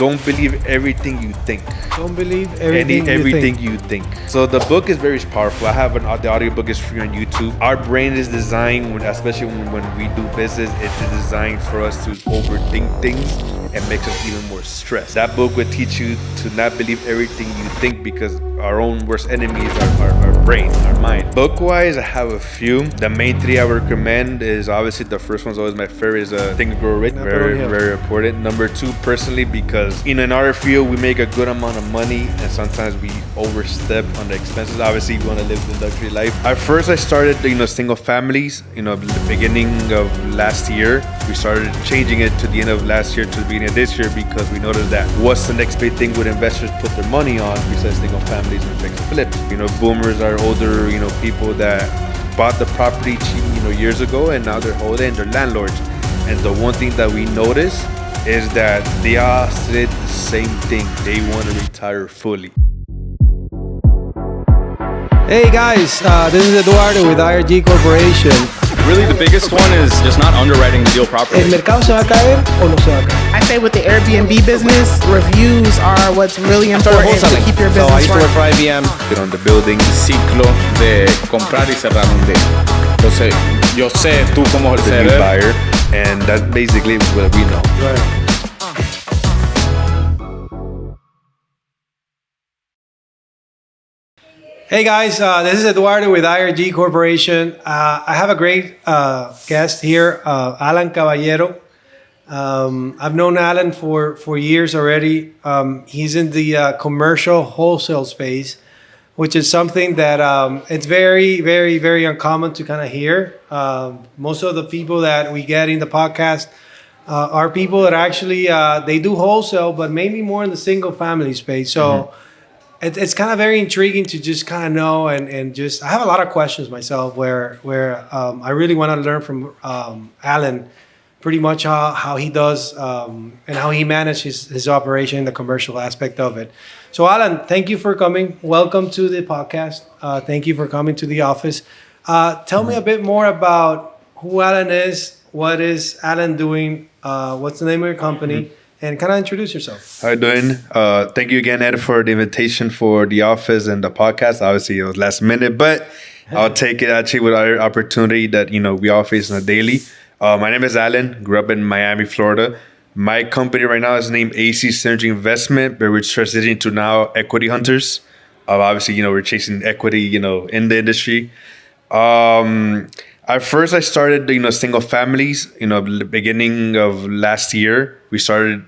Don't believe everything you think. Don't believe everything you think. So the book is very powerful. I have the audiobook is free on YouTube. Our brain is designed, especially when we do business, it's designed for us to overthink things and makes us even more stressed. That book would teach you to not believe everything you think, because our own worst enemy is our brain, our mind. Book-wise, I have a few. The main three I would recommend is obviously the first one's always my favorite, is Think and Grow Rich. Very important. Number two, personally, because in our field we make a good amount of money and sometimes we overstep on the expenses. Obviously, we want to live the luxury life. At first, I started single families. The beginning of last year, we started changing it to the end of last year to the beginning of this year, because we noticed that what's the next big thing would investors put their money on besides single families and fix and flips. Boomers are older, people that bought the property cheap, years ago, and now they're holding, they're landlords. And the one thing that we notice is that they all said the same thing. They want to retire fully. Hey guys, this is Eduardo with IRG Corporation. Really, the biggest one is just not underwriting the deal properly. ¿El mercado se va a caer o no se va a caer? I say with the Airbnb business, reviews are what's really important to keep your business I used to work running. for IBM. Get on the building. Ciclo de comprar y cerrar un deal. Entonces, yo sé tú como The new buyer, and that's basically what we know. Right. Hey guys, this is Eduardo with IRG Corporation. I have a great guest here, Allan Caballero. I've known Allan for years already. He's in the commercial wholesale space, which is something that it's very, very, very uncommon to kind of hear. Most of the people that we get in the podcast are people that actually they do wholesale, but maybe more in the single family space. So it's kind of very intriguing to just kind of know and just I have a lot of questions myself where I really want to learn from Allan pretty much how he does and how he manages his operation in the commercial aspect of it. So Allan, thank you for coming. Welcome to the podcast. Thank you for coming to the office. Tell me a bit more about who Allan is. What is Allan doing? What's the name of your company? And kind of introduce yourself. How you doing? Thank you again, Ed, for the invitation for the office and the podcast. Obviously, it was last minute, but I'll take it actually with our opportunity that we all face on a daily. My name is Allan. Grew up in Miami, Florida. My company right now is named AC Synergy Investment, but we're transitioning to now Equity Hunters. Obviously, we're chasing equity, in the industry. At first, I started, single families. The beginning of last year, we started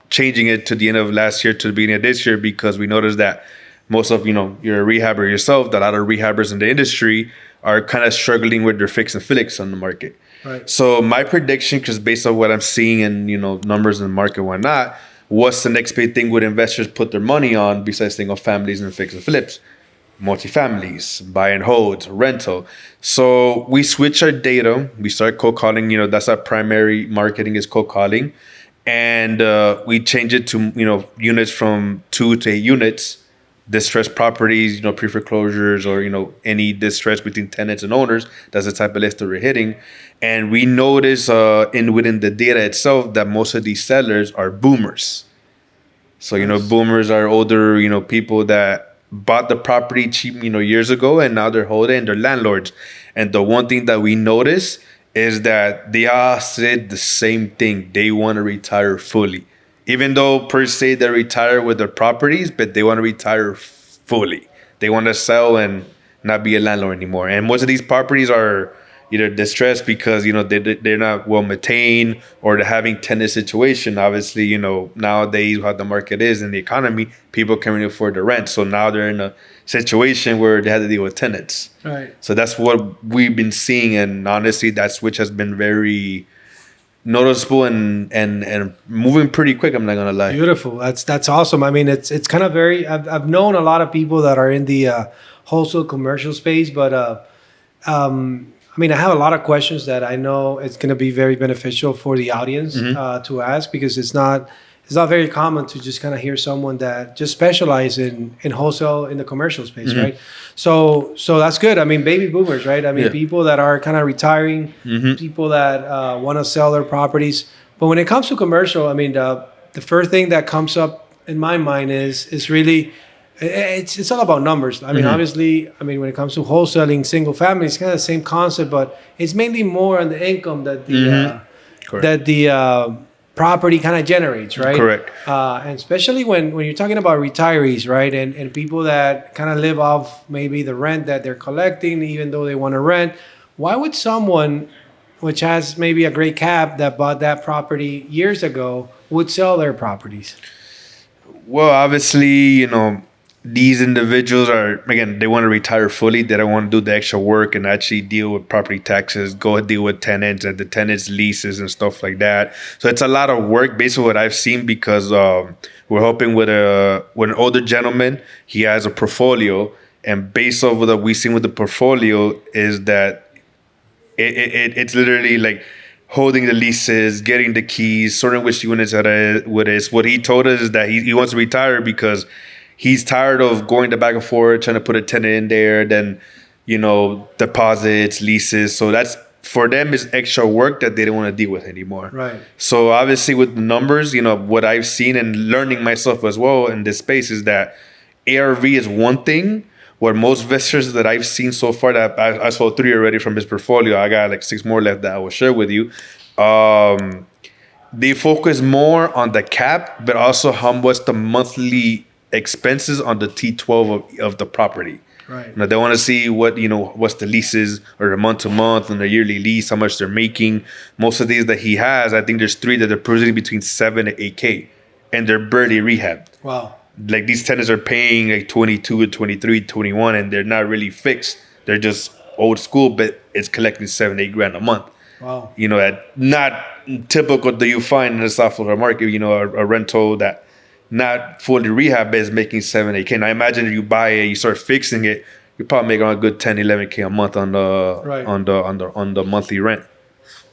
changing it to the end of last year to the beginning of this year, because we noticed that most of, you're a rehabber yourself, that a lot of rehabbers in the industry are kind of struggling with their fix and flips on the market. Right. So my prediction, because based on what I'm seeing and, numbers in the market and whatnot, what's the next big thing would investors put their money on besides single families and fix and flips? Multifamilies, buy and hold, rental. So we switch our data. We start cold calling. That's our primary marketing is cold calling. And we change it to, units from 2 to 8 units, distressed properties, pre-foreclosures or, any distress between tenants and owners. That's the type of list that we're hitting. And we notice within the data itself that most of these sellers are boomers. So, boomers are older, people that bought the property cheap, years ago, and now they're holding, they're landlords. And the one thing that we notice is that they all said the same thing. They want to retire fully. Even though per se they retire with their properties, but they want to retire fully. They want to sell and not be a landlord anymore. And most of these properties are either distressed because, they're not well maintained, or they're having tenant situation. Obviously, nowadays how the market is in the economy, people can't really afford the rent. So now they're in a situation where they have to deal with tenants. Right. So that's what we've been seeing. And honestly, that's which has been very noticeable and moving pretty quick. I'm not gonna lie. Beautiful. That's awesome. I mean, it's kind of very. I've known a lot of people that are in the wholesale commercial space, but I have a lot of questions that I know it's going to be very beneficial for the audience to ask, because it's not very common to just kind of hear someone that just specialize in wholesale in the commercial space, right? So that's good. Baby boomers, right? People that are kind of retiring, people that want to sell their properties. But when it comes to commercial, the first thing that comes up in my mind is really it's all about numbers. I mean, obviously, when it comes to wholesaling single family, it's kind of the same concept, but it's mainly more on the income that the property kind of generates, right? Correct. And especially when you're talking about retirees, right? And people that kind of live off maybe the rent that they're collecting, even though they want to rent. Why would someone which has maybe a great cap that bought that property years ago would sell their properties? Well, obviously, these individuals they want to retire fully. They don't want to do the extra work and actually deal with property taxes, go deal with tenants and the tenants' leases and stuff like that. So it's a lot of work based on what I've seen, because we're hoping with an older gentleman. He has a portfolio, and based off what we've seen with the portfolio is that it's literally like holding the leases, getting the keys, sorting which units what is. What he told us is that he wants to retire because he's tired of going the back and forth, trying to put a tenant in there, then, deposits, leases. So that's, for them, is extra work that they don't want to deal with anymore. Right. So obviously with the numbers, what I've seen and learning myself as well in this space is that ARV is one thing, where most investors that I've seen so far, that I saw 3 already from his portfolio. I got like 6 more left that I will share with you. They focus more on the cap, but also how much the monthly expenses on the T12 of the property. Right. They want to see what's the leases or the month to month and the yearly lease, how much they're making. Most of these that he has, I think there's 3 that are producing between 7 and 8K, and they're barely rehabbed. Wow. Like, these tenants are paying like 22, 23, 21, and they're not really fixed. They're just old school, but it's collecting 7, 8 grand a month. Wow. That not typical that you find in the South Florida market. A rental that not fully rehab is making 7, 8K. Now imagine if you buy it, you start fixing it, you're probably making a good 10, 11K a month on the monthly rent.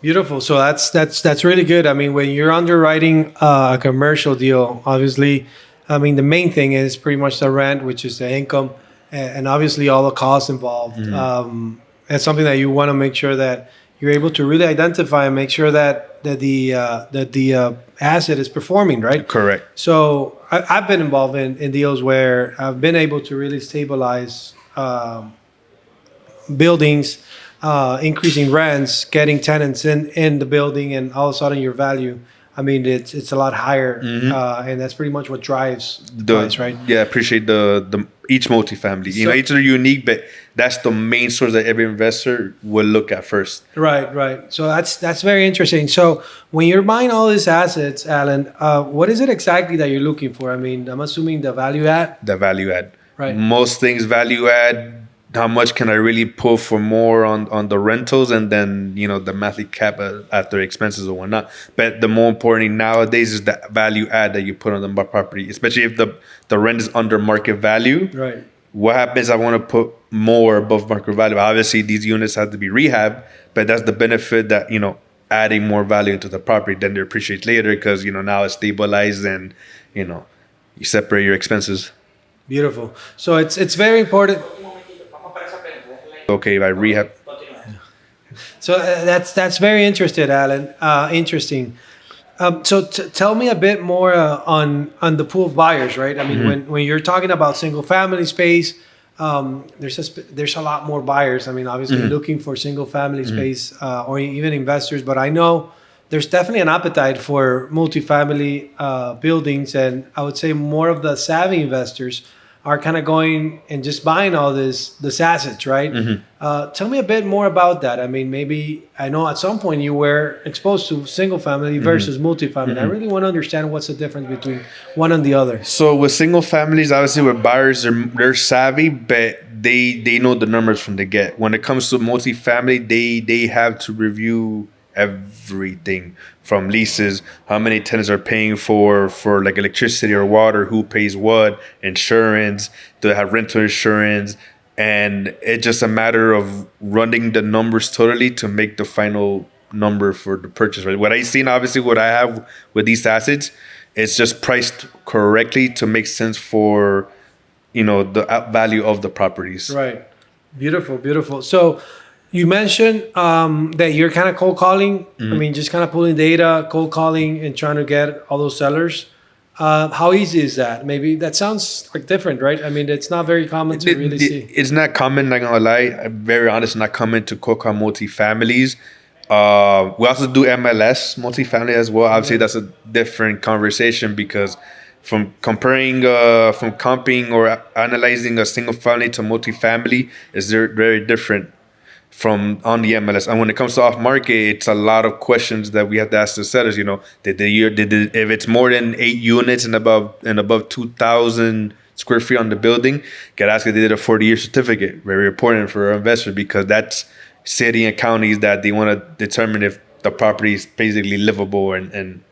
Beautiful. So that's really good. When you're underwriting a commercial deal, obviously, the main thing is pretty much the rent, which is the income, and obviously all the costs involved. It's something that you want to make sure that you're able to really identify and make sure that the asset is performing, right? Correct. So I've been involved in deals where I've been able to really stabilize buildings, increasing rents, getting tenants in the building, and all of a sudden your value, it's a lot higher, and that's pretty much what drives the price, right? Yeah, I appreciate the each multifamily. Each are unique, but that's the main source that every investor will look at first. Right. So that's very interesting. So when you're buying all these assets, Allan, what is it exactly that you're looking for? I'm assuming the value add. The value add. Right. Most things value add. How much can I really pull for more on the rentals, and then the monthly cap after expenses or whatnot. But the more important thing nowadays is the value add that you put on the property, especially if the rent is under market value. Right. What happens? I want to put more above market value. Obviously, these units have to be rehabbed, but that's the benefit that adding more value into the property. Then they appreciate later because now it's stabilized and you separate your expenses. Beautiful. So it's very important. Okay, if I rehab. So that's very interesting, Allan. Interesting. So tell me a bit more on the pool of buyers, right? When you're talking about single family space, there's a lot more buyers. Obviously looking for single family space or even investors, but I know there's definitely an appetite for multifamily buildings, and I would say more of the savvy investors are kind of going and just buying all this assets, right? Tell me a bit more about that. Maybe I know at some point you were exposed to single family versus multifamily. I really want to understand what's the difference between one and the other. So with single families, obviously with buyers, they're savvy, but they know the numbers from the get. When it comes to multifamily, they have to review everything from leases, how many tenants are paying for like electricity or water, who pays what, insurance, do they have rental insurance, and it's just a matter of running the numbers totally to make the final number for the purchase. Right? What I seen, obviously, what I have with these assets, it's just priced correctly to make sense for the value of the properties. Right. Beautiful. So you mentioned that you're kind of cold calling. Just kind of pulling data, cold calling, and trying to get all those sellers. How easy is that? Maybe that sounds like different, right? I mean, it's not very common to really see. It's not common, not gonna lie. I'm very honest, not common to co-op multifamilies. We also do MLS multifamily as well. Obviously, that's a different conversation because from comping or analyzing a single family to multifamily is very different from on the MLS. And when it comes to off market, it's a lot of questions that we have to ask the sellers. If it's more than 8 units and above 2,000 square feet on the building, get asked if they did a 40-year certificate. Very important for our investors because that's city and counties that they want to determine if the property is basically livable and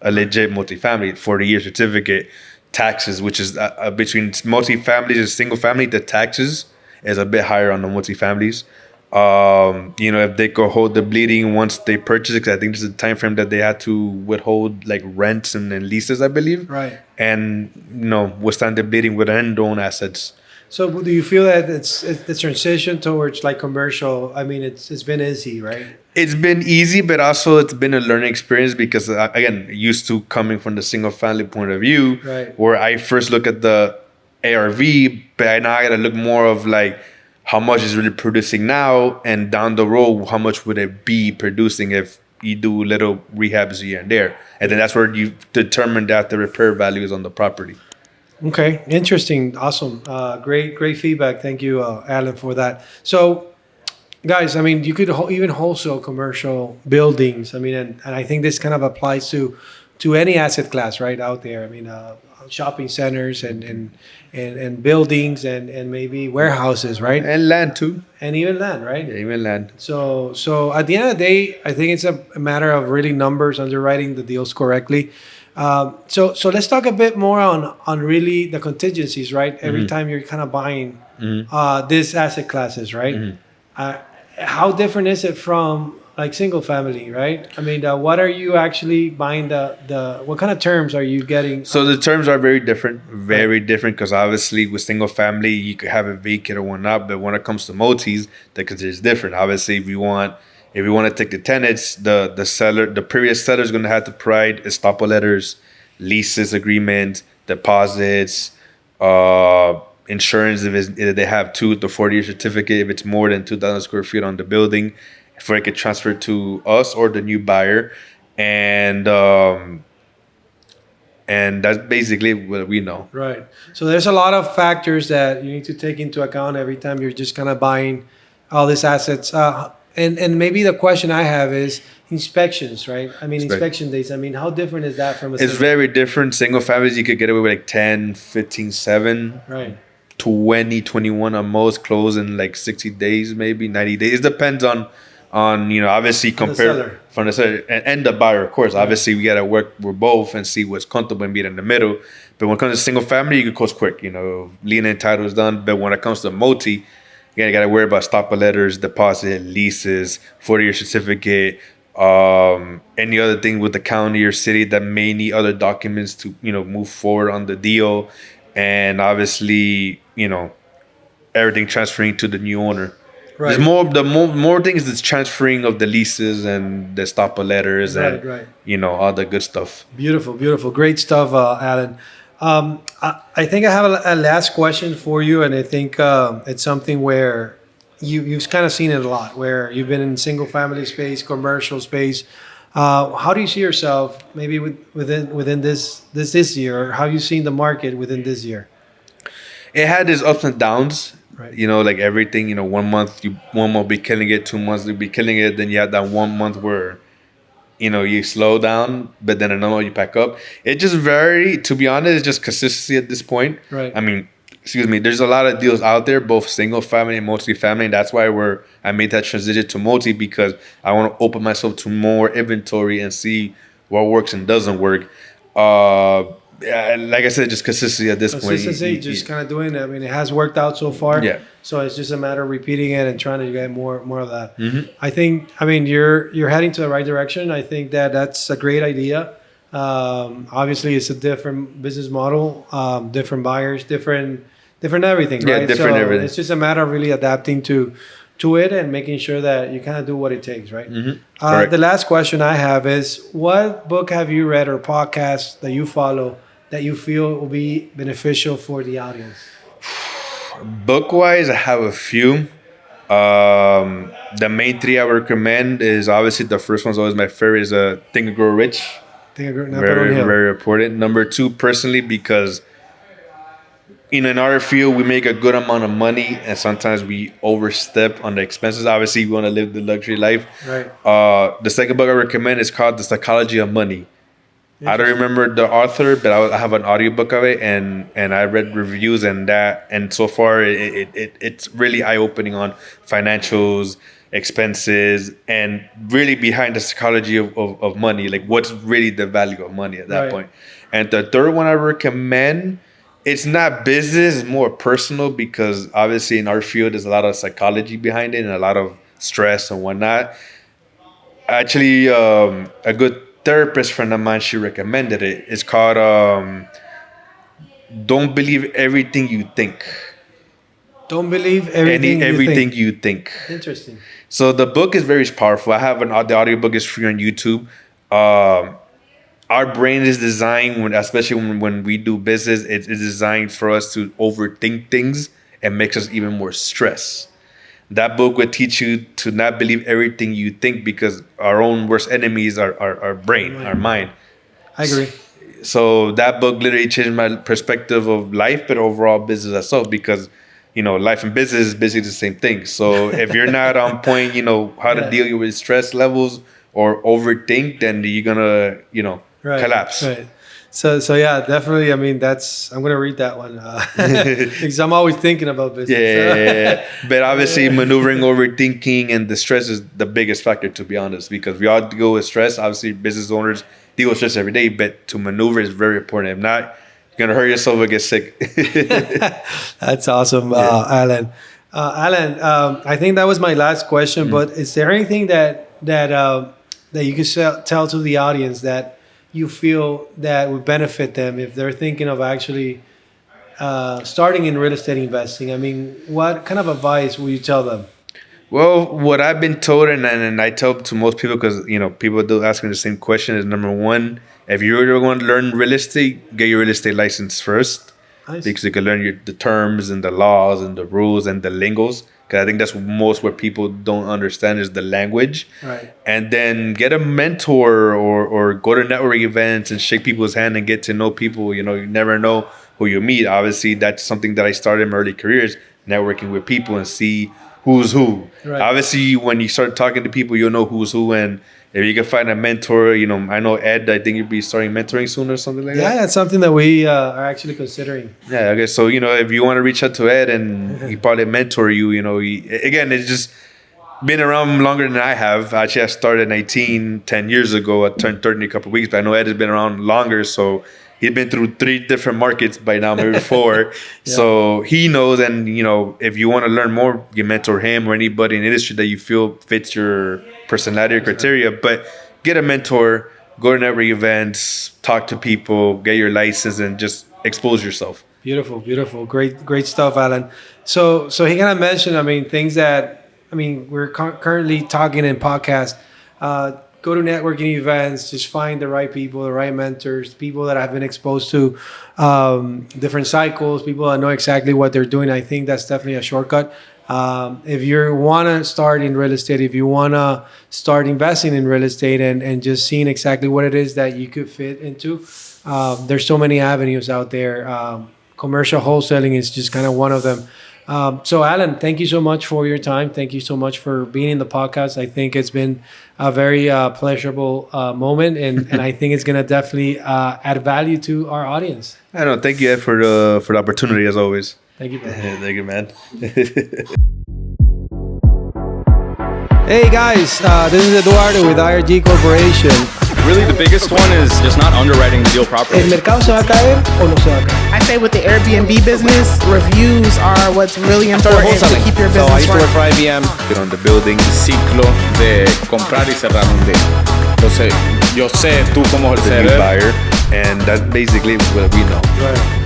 a legit multifamily. 40-year certificate, taxes, which is between multifamilies and single family, the taxes is a bit higher on the multifamilies. If they could hold the bleeding once they purchase it, because I think there's a time frame that they had to withhold like rents and leases, I believe. Right. And withstand the bleeding with own assets. So do you feel that it's the transition towards like commercial? I mean, it's been easy, right? It's been easy, but also it's been a learning experience because again, used to coming from the single family point of view, right, where I first look at the ARV, but now I gotta look more of like how much is really producing now, and down the road, how much would it be producing if you do little rehabs here and there, and then that's where you determine that the repair value is on the property. Okay, interesting, awesome, great feedback. Thank you, Allan, for that. So, guys, I mean, you could even wholesale commercial buildings. I mean, and I think this kind of applies to any asset class right out there. I mean, shopping centers and buildings and maybe warehouses, right? And land too. And even land, right? Yeah, even land. So at the end of the day, I think it's a matter of really numbers, underwriting the deals correctly. So let's talk a bit more on really the contingencies, right? Every time you're kind of buying these asset classes, right? How different is it from like single family, right? I mean, what are you actually buying? What kind of terms are you getting? So the terms are very different, because obviously with single family you could have it vacant or whatnot, but when it comes to multis, the condition is different. Obviously, if you want to take the tenants, the previous seller is going to have to provide estoppel letters, leases agreement, deposits, insurance if they have the 40-year certificate if it's more than 2,000 square feet on the building, before it get transferred to us or the new buyer, and that's basically what we know. Right. So there's a lot of factors that you need to take into account every time you're just kind of buying all these assets. And maybe the question I have is inspections, right? I mean, inspection days. I mean, how different is that from a... It's very different. Single families, you could get away with like 10, 15, 7. Right. 20, 21 on most, close in like 60 days, maybe 90 days. It depends on obviously compare from the seller and the buyer, of course. Right. Obviously, we got to work with both and see what's comfortable and be in the middle. But when it comes to single family, you can close quick. Lien and title is done. But when it comes to multi, you got to worry about stopper letters, deposit, leases, 40-year certificate, any other thing with the county or city that may need other documents to move forward on the deal, and obviously everything transferring to the new owner. Right. There's more things that's transferring of the leases and the stopper letters and all the good stuff. Beautiful, great stuff, Allan. I think I have a last question for you, and I think it's something where you've kind of seen it a lot, where you've been in single family space, commercial space. How do you see yourself maybe within this year, or how you seen the market within this year? It had its ups and downs. Right. Like everything, 1 month will be killing it, 2 months you'll be killing it, then you have that 1 month where you slow down, but then another you pack up. It just to be honest, it's just consistency at this point. Right. I mean, there's a lot of deals out there, both single family and multi-family, and that's why I made that transition to multi, because I want to open myself to more inventory and see what works and doesn't work. Like I said, just consistency at this point. Consistency, just kind of doing it. I mean, it has worked out so far. Yeah. So it's just a matter of repeating it and trying to get more of that. Mm-hmm. I mean, you're heading to the right direction. I think that's a great idea. Obviously, it's a different business model, different buyers, different everything, right? Yeah, different everything. It's just a matter of really adapting to it and making sure that you kind of do what it takes, right? Mm-hmm. The last question I have is, what book have you read or podcast that you follow that you feel will be beneficial for the audience? Book wise, I have a few. The main three I would recommend is obviously the first one's always my favorite is Think and Grow Rich. Very important. Number two, personally, because in our field we make a good amount of money and sometimes we overstep on the expenses. Obviously, we want to live the luxury life. Right. The second book I recommend is called The Psychology of Money. I don't remember the author, but I have an audiobook of it, and I read reviews and so far it's really eye-opening on financials, expenses, and really behind the psychology of money, like what's really the value of money at that point. And the third one I recommend, it's not business, it's more personal, because obviously in our field there's a lot of psychology behind it and a lot of stress and whatnot. Actually, a good therapist friend of mine, she recommended it. It's called Don't Believe Everything You Think. Don't believe everything you think. Interesting. So the book is very powerful. I have the audiobook is free on YouTube. Our brain is designed, especially when we do business, it's designed for us to overthink things and makes us even more stressed. That book would teach you to not believe everything you think, because our own worst enemies are our brain, our mind. I agree. So that book literally changed my perspective of life, but overall business as well, because, life and business is basically the same thing. So if you're not on point, how to deal with stress levels or overthink, then you're going to, collapse. Right. So yeah, definitely. I mean, I'm gonna read that one because I'm always thinking about business. Yeah. But obviously, maneuvering, overthinking, and the stress is the biggest factor, to be honest, because we all deal with stress. Obviously, business owners deal with stress every day, but to maneuver is very important. If not, you're gonna hurt yourself or get sick. That's awesome, Allan. Allan, I think that was my last question. But is there anything that you could tell to the audience that you feel that would benefit them if they're thinking of actually starting in real estate investing? I mean, what kind of advice would you tell them? Well, what I've been told, and I tell to most people, because people do ask me the same question, is number one, if you really want to learn real estate, get your real estate license first. Nice. Because you can learn the terms and the laws and the rules and the lingos. Because I think that's where people don't understand is the language. Right. And then get a mentor or go to networking events and shake people's hand and get to know people. You never know who you meet. Obviously, that's something that I started in my early careers, networking with people and see who's who. Right. Obviously, when you start talking to people, you'll know who's who. And if you can find a mentor, I know Ed, I think you'll be starting mentoring soon or something like that. Yeah, that's something that we are actually considering. Yeah, okay. So, if you want to reach out to Ed and he probably mentor you, again, it's just been around longer than I have. Actually, I started 10 years ago. I turned 30 in a couple of weeks, but I know Ed has been around longer. So he's been through 3 different markets by now, maybe 4. Yeah. So he knows, and, if you want to learn more, you mentor him or anybody in the industry that you feel fits your personality or criteria. But get a mentor, go to networking events, talk to people, get your license, and just expose yourself. Beautiful. Great stuff, Allan. So he kind of mentioned, things that, we're currently talking in podcast. Go to networking events, just find the right people, the right mentors, people that have been exposed to different cycles, people that know exactly what they're doing. I think that's definitely a shortcut. If you want to start in real estate, if you want to start investing in real estate and just seeing exactly what it is that you could fit into, there's so many avenues out there. Commercial wholesaling is just kind of one of them. So Allan, thank you so much for your time. Thank you so much for being in the podcast. I think it's been a very pleasurable moment, and I think it's going to definitely add value to our audience. I know. Thank you, Ed, for the opportunity, as always. Thank you, man. Thank you, man. Hey, guys. This is Eduardo with IRG Corporation. Really, the biggest one is just not underwriting the deal properly. ¿El mercado se va a caer o no se va a caer? I say with the Airbnb business, reviews are what's really important to keep your business I used to work running. for IBM. Get on the building. Ciclo de comprar y cerrar un deal. Entonces, yo sé tú como el The new buyer, and that's basically what we know. Right.